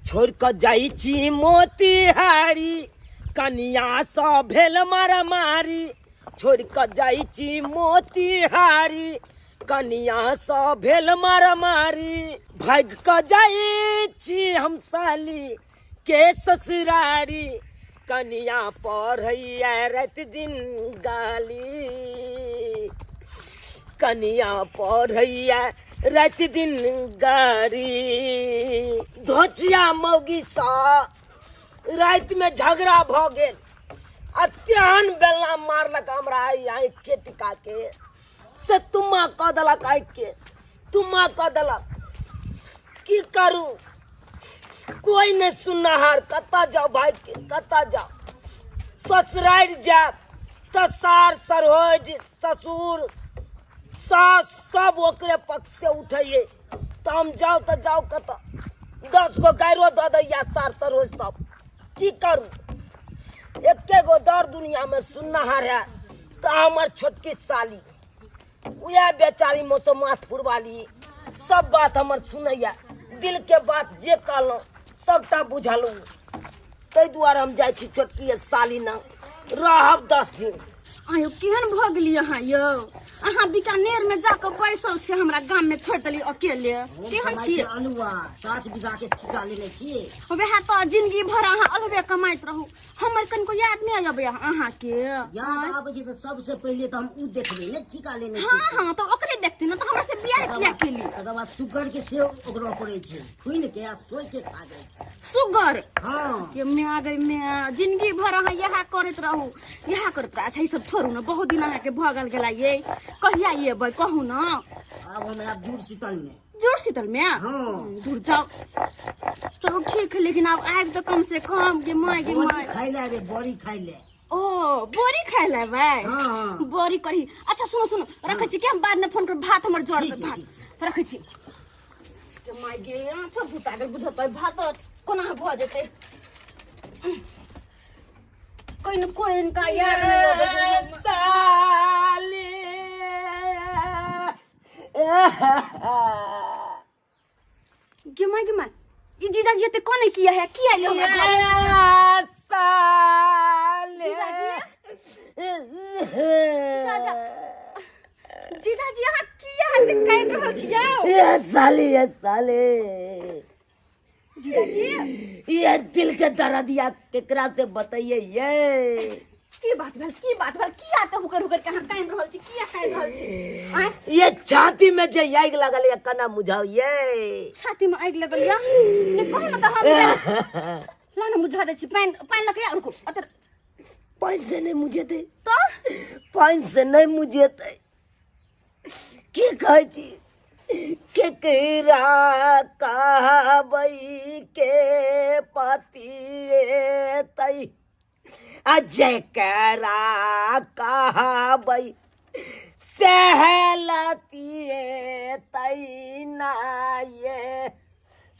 छोड़ कर जाई छी मोतिहारी कनिया सा भेल मारा मारी छोड़ कर जाई छी मोतिहारी कनिया सा भेल मारा मारी भाग कर जाई छी हम साली के ससुरारी कनिया पढ़ैया रात दिन गाली कनिया पढ़ैया रात दिन गारी धोचिया मौगी सा रात में झगड़ा भ गेल अत्यान बेलना मारलक हमरा आई के टिका के से तुम्मा क देलक आई के तुम्मा क देलक की करू कोई नहीं सुनहार कता जाओ भाई के कता जाओ ससुराल जाब तो सार सरोज ससुर सास सब ओकरे पक्ष से उठिए तो हम जाओ तो जाओ कत 10 गो गायरो दे दैया सार सरोज सब की करू एके गो दर दुनिया में सुनहार है तो हमार छोटकी साली वह बेचारी मौसम माथ फुरवाली सब बात हमार सुनैया दिल के बात जे कहलौं सबटा बुझलू तै दुआरे हम जाय छी छोटकी साली न रहब 10 दिन आयो केहन भ गेली अहाँ यो अहाँ बीकानेर में जाकर बैसल छी हमरा गाम में छोड़ देली अकेले केहन छी अलुआ 7 बीघा के ठिका लेले छी वह तो जिंदगी भर अहाँ अलबे कमाइत रहू हमर कनको याद नहीं आबे अहाँ के याद आबे छै त सबसे पहले त हम उ देखबे ने ठिका लेने छी हां तो ओकरे देखती न तो हमरा से बियाह किया केली तकर बाद सुगर के सेव ओकरा पड़े छै खुइन के आ सोई के खा जाय छै सुगर हां के मैं आ गई मैं जिंदगी भर अहाँ यहा करत रहू यहा करत रहा छै सब छोड़ू न बहुत दिन अहाँ के भगल गेला ये कहिया ये भाई कहू न अब हम अब जुड़ शीतल में हां दूर जाओ चलो ठीक है लेकिन अब आए तो कम से कम के माय खाई ले रे बड़ी खाई ले ओ बोरी खाई ले भाई हां बोरी करी अच्छा सुनो रखै छी के हम बाद में फोन कर भात हमर जोड़ के भात रखै छी के माय गे अच्छा भूता के बुझत भात कोना भ जेते कोई इनका याद नहीं साली गिमा ये जीजा जी ते कोने किया है किया ले साली जीजा जी यहाँ किया है ते कह रहल छी जाओ ये साली जीजा जी ये दिल के दर्द या केकरा से बताइए ये की बात भेल की आते हुकर कहां कान रहल छी किया कान रहल छी ये छाती में जे आग लगल या कना मुझाओ ये छाती में आग लगल या ने कहो न त हम लाना मुझा दे छी पान लकड़िया रुको अतर पान से नहीं मुझे दे तो पान से नहीं मुझे दे की कहे छी केकरा कहबई के पति तई अजय करा कहबई सहलती तई ना ये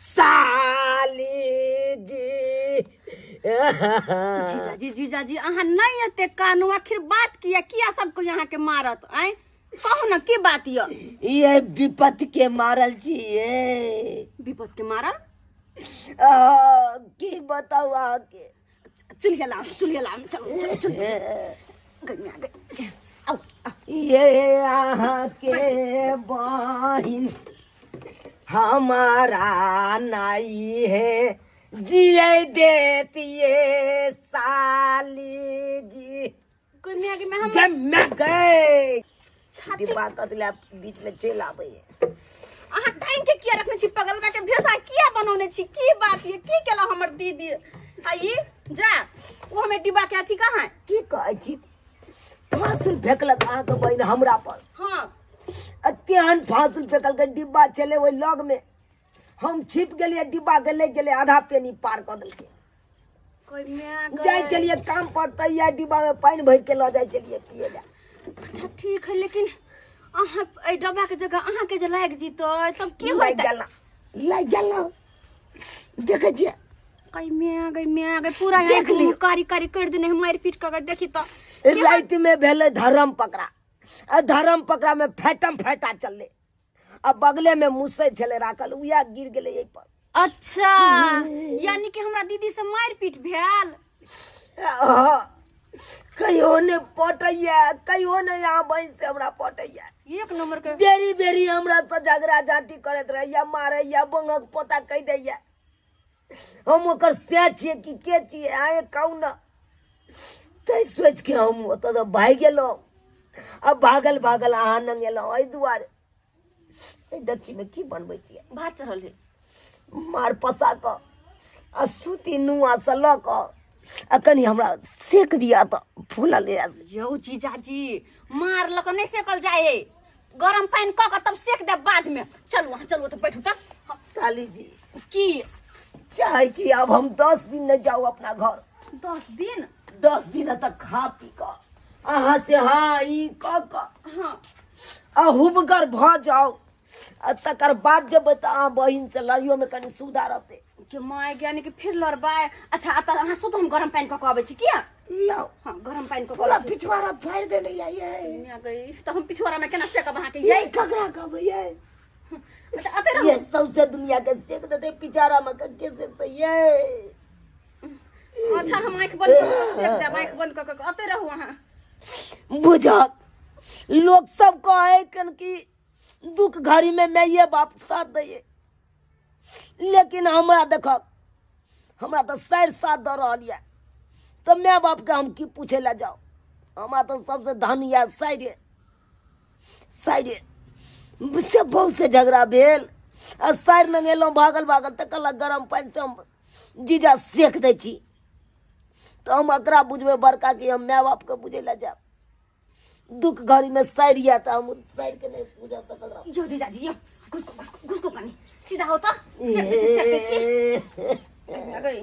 साली जीजा जी अहाँ नहीं एते कानू आखिर बात किया सबको यहाँ के मारत आए कहू ना की बात ये विपत के मारल छिए विपत के मारल की बताऊ आके चलिए लाम चलो गई आओ ये यहाँ के बहिन हमारा नाई है जिए देती ये साली जी कोई में आगे में हम मैं गए डिब्बा कतला बीच में चल आवे आहा टाइम के किया रखने छी पगल का के भेसा किया बनौने छी की बात ये की केला हमर दीदी आई जा वो हमें डिब्बा के अथी कहां है की कहै छी फांसुल फेकलक अहाँ के बहिन हमरा पर हां अत्यान फांसुल फेकल के डिब्बा चले ओइ लग में हम छिप गेलिए डिब्बा के ले गेले आधा पेनी पार कर देलके कोई में जाय चलिए काम पर तैया डिब्बा में पानी भर के ल जाय चलिए पिए ला अच्छा ठीक है लेकिन अहाँ ए डब्बा के जगह अहाँ के जे लाग जीतो तब की होय लाग गेल देखे जे कई में आ गई पूरा देख ली कारी कर देने मार पीट कर देखी तो रात में भेले धर्म पकड़ा में फेटा चलले अब बगले में मुसै छले राखल उया गिर गेले यही पर अच्छा यानी कि हमरा दीदी से मारपीट भेल। कहियो ने पटैया, कहियो ने यहाँ बहन से हमरा पटैया। एक नंबर के बेरी बेरी हमरा से झगड़ा झांटी करत रहैया, मारैया, बंगक पोता कह दैया। हम ओकर से छिए कि के छिए आए कौन तै सोच के हम ओतऽ तो भाग गेलहुँ। अब भागल भागल अहाँ न गेलहुँ एहि दुआरे। एहि दक्षी में की बनबै छियै? भात चढ़ल है। मार पसा कऽ आ सूती नुआ से लऽ कऽ आ कनि हमरा सेक दिया तऽ फूलल है। यौ जीजाजी मार लक नहीं सेकल जाए है, गरम पानी क के तब सेक दे बाद में। चलू वहाँ चलू तो बैठू तक। साली जी की चाहे छी अब हम 10 दिन नहीं जाऊ अपना घर। 10 दिन? 10 दिन तक खा पी कऽ अहाँ से हाँ ई कऽ कऽ हाँ आ हुबगर भऽ जाओ आ तकर बाद जब तऽ अहाँ बहिन से लड़ियो में कनि सुधार रहतै। के माय यानी कि फिर लड़बाय। अच्छा आता अहाँ सुत हम गरम पानी क के आबै छी किया? लाओ हाँ गरम पानी क के पूरा आबै छी। पिछवाड़ा फाड़ि देने ये मैं गई तो हम पिछवाड़ा में केना सेकब अहाँ के? ये ककरा कहबै ये? अच्छा आते रहो। ये सौसे दुनिया के सेक देते पिछाड़ा में के सेकते ये। अच्छा हम आंख बंद कर के सेक दे, आंख बंद कर के आते रहो वहाँ। बुझत लोग सब कहे कन कि दुख घड़ी में मैं ये बाप साथ दैये, लेकिन हमरा देखक हमरा तो सैर साथ दे रहा है तो मैं बाप के हम की पूछे ला जाओ। हमरा तो सबसे धनी है साइडे साइडे से बहुत से झगड़ा भेल आ साइड न गेलहुँ भागल भागल तऽ कहलक गरम पानी से हम जीजा सेक दै छी। तो हम एकरा बुझबै बड़का कि हम माय बाप के बुझे ला जाब। दुख घड़ी में साइड या तो हम साइड के नहीं पूजा सकल। यो जीजाजी यो घुसको पानी सीधा हो तो सेक दे छी। मैं गई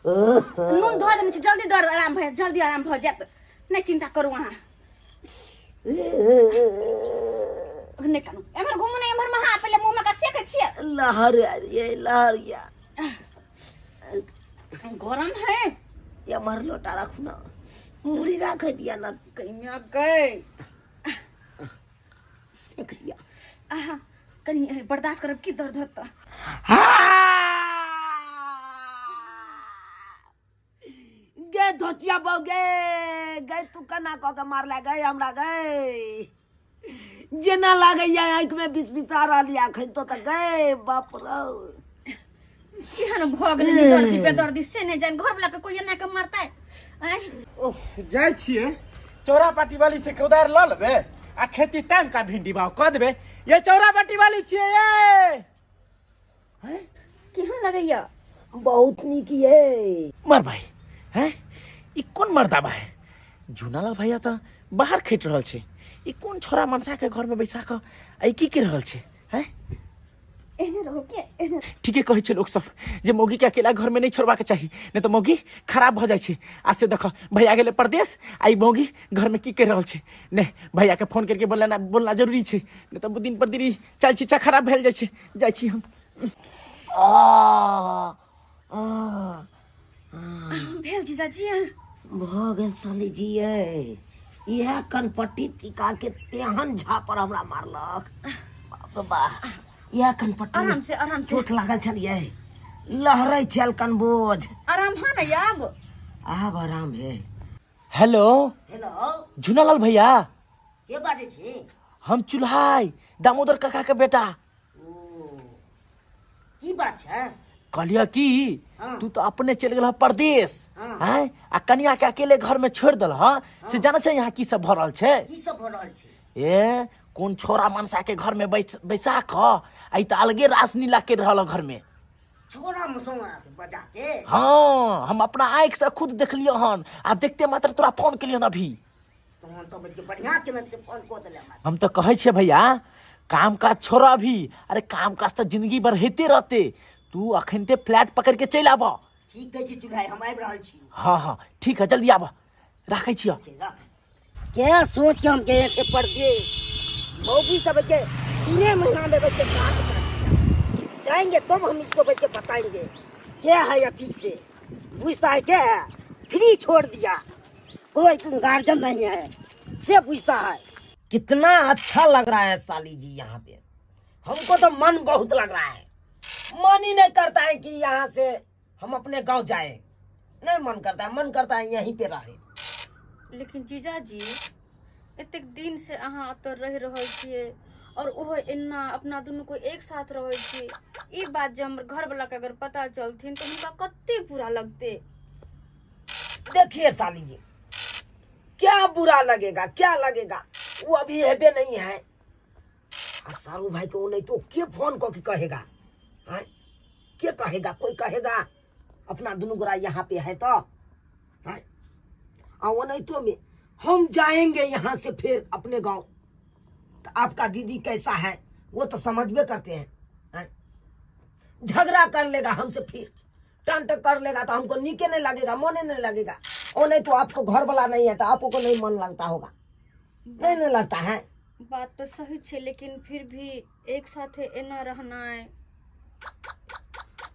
नून धो देने छी, जल्दी दर्द आराम भए, जल्दी आराम भए जात। नहीं चिंता करू वहाँ। नहीं करू एमहर घुमू नहीं, एमहर महा पहले मुंह में का सेक छिए। लहर ये लहर या गरम है। ये मर लोटा रखू ना, मुड़ी रख दिया ना कहीं में गए सेक दिया। आहा कहीं बर्दाश्त करब की दर्द होता। गे धोतिया बो गे तू कना कह के मारला गए हमरा गए जेना लागे या आंख में बिस बिसा रहली अखन तो गए बाप रो। केहन भ गेलै दर्दी बेदर्दी से नहीं जान, घर वाला के कोई एना के मारता है। ओह जाय छिए चौरा पाटी वाली से कोदार ल लेबे आ खेती टाइम का भिंडी भाव क देबे। ये चौरा पाटी वाली छिए ये हैं केहन लगैया? बहुत निक ये मर भाई हैं ई कोन मर्दाबा है? जुनालाल भैया तो बाहर खेट रहल छे, ई कोन छोरा मनसा के घर में बैसा के आई की कर रहल छे हैं? एने रहो के एने ठीके कहै छै लोग सब जे मौगी के अकेला घर में नहीं छोड़बा के चाहिए, नहीं तो मौगी खराब हो जाए छे। आज से देखो भैया गेले परदेश आई मौगी घर में की कर रहल छे। नहीं भैया के फोन करके बोलना जरूरी छे, नहीं तो दिन पर दिन चाल चीचा खराब भेल जाए छे। जाय छी हम। भेल जीजाजी भ गेल साली जी ये इहे कनपट्टी टिका के तेहन झापर हमरा मारलक बाप रे बा। इहे कनपट्टी आराम से चोट लागल छलिए, लहरै छल कन बोझ। आराम है ना याब? आब आराम है। हेलो हेलो जुनालाल भैया के बाजै छी? हम चुल्हाई दामोदर काका के बेटा। की बात छै? कहलिया कि हाँ। तू तो अपने चल गेल परदेश हाँ। हैं आ कनिया के अकेले घर में छोड़ दल हाँ? से जाना चाहिए यहाँ की सब भ रहल छे? की सब भ रहल छै? ए कौन छोरा मनसा के घर में बैसा क आई तो अलगे रासनी ला के रहल घर में। छोरा मसौआ के बजा के? हाँ हम अपना आँख से खुद देख लियो हन आ देखते मात्र तोरा फोन के लिए अभी। तहन तो बल्कि बढ़िया केने से फोन को देले हमरा। हम तो कहे छे भैया काम काज छोड़ा भी, अरे काम काज तो जिंदगी भर हेते रहते। तू अखनते फ्लैट पकड़ के चल आब। ठीक कहै छी चुल्हाई, हम आबि रहल छी। हाँ हाँ ठीक है जल्दी आब, राखै छियो। क्या सोच के हम गए थे परदेश, मौगी का बच्चे 3 महीना में बच्चे जाएंगे तब हम इसको बच्चे बताएंगे क्या है अति से। पूछता है क्या है, फ्री छोड़ दिया, कोई गार्जियन नहीं है से पूछता है। कितना अच्छा लग रहा है साली जी यहाँ पे, हमको तो मन बहुत लग रहा है। मन ही नहीं करता है कि यहाँ से हम अपने गांव जाए, नहीं मन करता है, मन करता है यहीं पे रहे। लेकिन जीजाजी एतेक दिन से अहाँ एतऽ रहि रहल छियै और ओहो एना अपना दुनू को एक साथ रहै छियै, ई बात जे हमर घर वाला के अगर पता चलथिन तो हुनका कते बुरा लगते। देखिए साली जी, क्या बुरा लगेगा, क्या लगेगा, वो अभी हेबे नहीं है। सारू भाई को नहीं तो के फोन को कहेगा, हाँ? के कहेगा, कोई कहेगा अपना दुनू गोरा यहाँ पे है तो, हाँ? वो नहीं तो में हम जाएंगे यहाँ से फिर अपने गांव, तो आपका दीदी कैसा है वो तो समझबे करते हैं, हाँ? झगड़ा कर लेगा हमसे, फिर टंट कर लेगा तो हमको नीके नहीं लगेगा, मन नहीं लगेगा। और नहीं तो आपको घर वाला नहीं है तो आपको नहीं मन लगता होगा, नहीं लगता है। बात तो सही छे, लेकिन फिर भी एक साथ एना रहना है।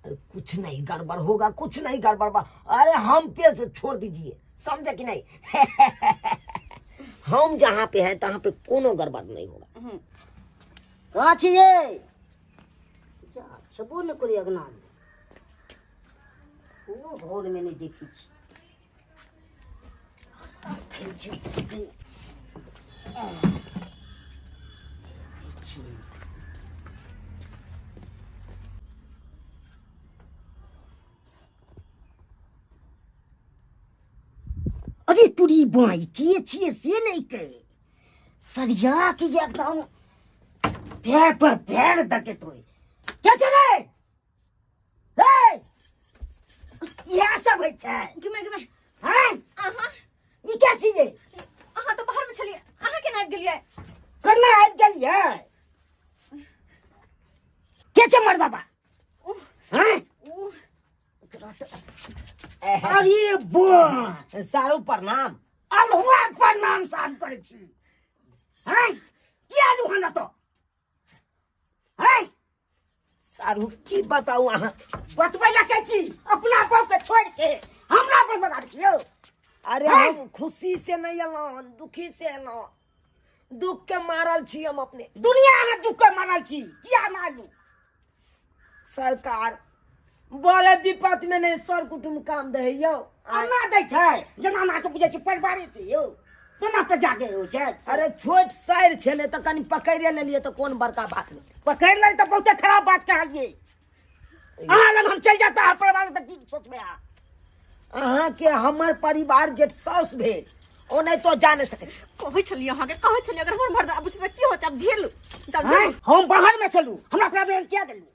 अरे कुछ नहीं गड़बड़ होगा, कुछ नहीं गड़बड़ बा। अरे हम पे से छोड़ दीजिए, समझे कि नहीं? हम जहाँ पे हैं तहाँ पे कोनो गड़बड़ नहीं होगा। कहाँ छिए छबो न करी अगना में, वो घर में नहीं देखी छी। अरे तुरी बाई किए छिए से नहीं कहे सरिया के एकदम पैर पर पैर दके तोरे क्या चले यह सब है छै गिमे हैं अहाँ ये क्या चीज है? अहाँ तो बाहर में छलिए, अहाँ केना आबि गेलिए? करना आबि गेलिए के छै मर बाबा हैं? अरे बो सारू प्रणाम। अलहुआ प्रणाम साहब करे छी हैं? क्या लुहाना तो हैं? सारू की बताऊ अहाँ, बतबै ला के छी अपना बाप के छोड़ के हमरा पर लगा छियो। अरे हैं? हम खुशी से नहीं एलौं, दुखी से एलौं, दुख के मारल छी हम अपने। दुनिया में दुख के मारल छी किया मालूम? सरकार बड़े विपत में नहीं सर कुटुम काम दे यो। अन्ना दै छै जनाना के बुझे छी परिवारे छै यो, तेना पे जाके हो छै। अरे छोट साइर छले तो कनी पकड़े ले लिए तो कौन बड़का बात नहीं। पकड़ ले तो बहुत खराब बात कहलिए। अहाँ लग हम चल जाता है परिवार तक की सोचबे आ? अहाँ के हमर परिवार जे साउस भेल ओ नहीं तो जाने सके। कहै छलिए अहाँ के, कहै छलिए अगर हमर मर्द आबू से की होत, अब झेलू चल हैं? झेलू। हम बाहर में चलू हमरा प्रॉब्लम क्या देलू?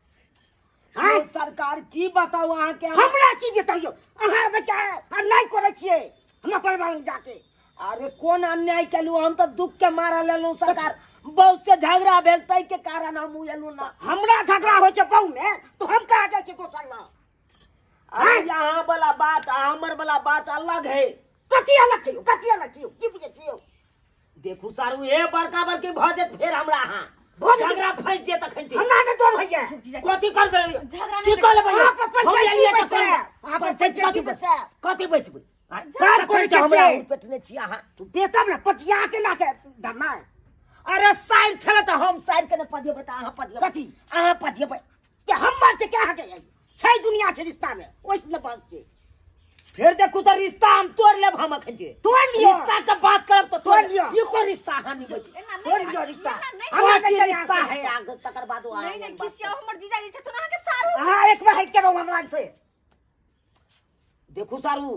अरे सरकार की बताऊ अहाँ के, हमरा की बताइयो अहाँ बेटा अन्याय करे छिए हमरा परिवार में जाके। अरे कौन अन्याय कलू, हम तो दुख के मारा लेलू। सरकार बहुत से झगड़ा भेल तै के कारण हम एलू ना। हमरा झगड़ा हो छै बहु में तो हम कहा जाय छै गोसाला? अरे यहाँ वाला बात हमर वाला बात अलग है। कथी अलग छै? कथी अलग छै? की बुझे छियो? देखू सारू ए बड़का बड़की भऽ जेत फिर हमरा अहाँ भऽ जेत। झगड़ा फंस जेत अखन ते। हमरा के तो भैया कथी करबे? झगड़ा की नहीं करबे? अहाँ पर पंचायती हम बैसे, अहाँ पर पंचायती बैसे। कथी बैसबै? काम करे छै हमरा से। पेटने छी अहाँ। तू बेतब ना पचिया के ना के धमा। अरे साइड छले तो हम साइड के ने पजेबै त अहाँ पजेबै। कथी? अहाँ पजेबै। के हम बात से क्या के छै दुनिया छै रिश्ता में ओइस न बस छै। फिर देखू तो रिश्ता हम तोड़ लेब हम अखन जे। तोड़ लियो। रिश्ता के बात करब तो तोड़ लियो। ये कोई रिश्ता हानि बची। तोड़ लियो रिश्ता। हमरा के के रिश्ता रिश्ता है है आगे तकर बाद वो नहीं नहीं किसिया हमर जीजाजी छथुन अहाँ के सारू। हां एक बार हट के बहु हमरा से। देखू सारू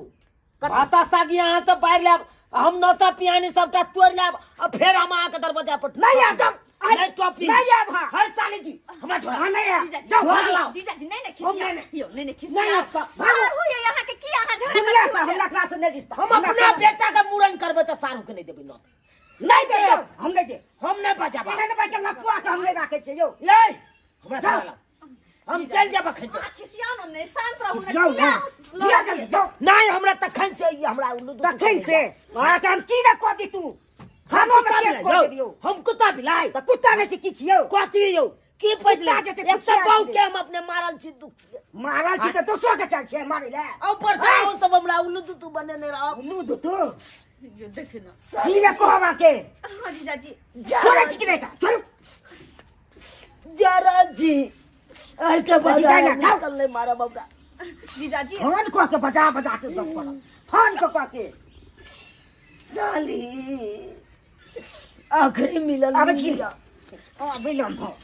भाता सागी अहाँ से बाहर लेब, हम नौता पियानी सबटा तोड़ लेब और फिर हम अहाँ के दरवाजा पर नहीं एकदम नहीं टॉपी नहीं आब हां हर साली जी हमरा छोड़ा। हां नहीं आब जीजाजी जाओ भाग भाग लाओ। जीजाजी नहीं नहीं हम खिसिया नहीं। यो नहीं नहीं नहीं खिसिया आपका सारू ये यहाँ के की अहाँ झगड़ा दुनिया से करते हमरा क्लास नहीं रिश्ता हम अपना बेटा का मूरन करबे तो सारू के नहीं देबै नौत। नहीं दे हम नहीं दे। हम नहीं बचाबा। एहन बात के लफुआ के हम नहीं राखे छै यो। ले हमरा छोड़ा ला। हम चल जाब अखन जे। खिसिया न नहीं शांत रहू जाओ ना लिया जल्दी जाओ। नहीं हमरा तखन से ई हमरा उल्लू तखन से आ काम की ना को दी तू खानो में केस को दियो। हम कुत्ता बिलाई त कुत्ता नहीं छै किछ यो। कथी यौ की पजला कुत्ता जेते एक छुट्टिया बहु दे। के हम अपने मारल छी दुख से। मारल छी त दोसरो के चल छै मारे ले। ऊपर से वो सब हमरा उल्लू तू बने नहीं रहो। उल्लू दू तू यो देखे ना सही रे कहवा के हाँ जीजाजी छोड़े छी कि नहीं का छोड़। जरा जी आई के बची जाए ना, जाओ। निकल ले मारा बाबा जीजाजी फोन को के बजा बजा के दम पड़ा फोन को के साली आखिरी मिलन अब मिल छी गया। आ बिलम हो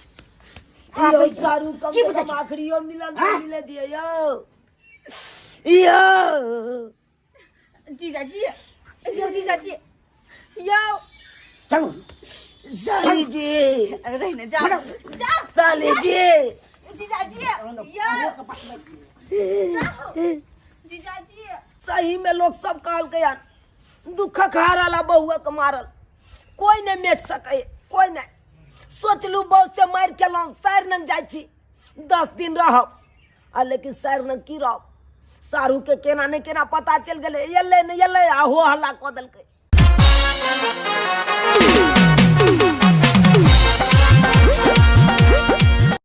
यो सारू कम की से बुझै कम छी? आखिरियो मिलन हाँ? मिले दिए यो जीजाजी यो जीजाजी यो चलो साली जी रहने जा जा साली जी जीजाजी यो जीजाजी सही में लोग सब कहल के यार दुख खाराला बहुआ के मारल कोई नहीं मेट सके कोई नहीं सोचलू बहुत से मार के लाऊं सैर नंग जाय छी 10 दिन रहब आ लेकिन सैर नंग की रहब सारू के केना नहीं केना पता चल गए ये ले आ हो हल्ला क देलकै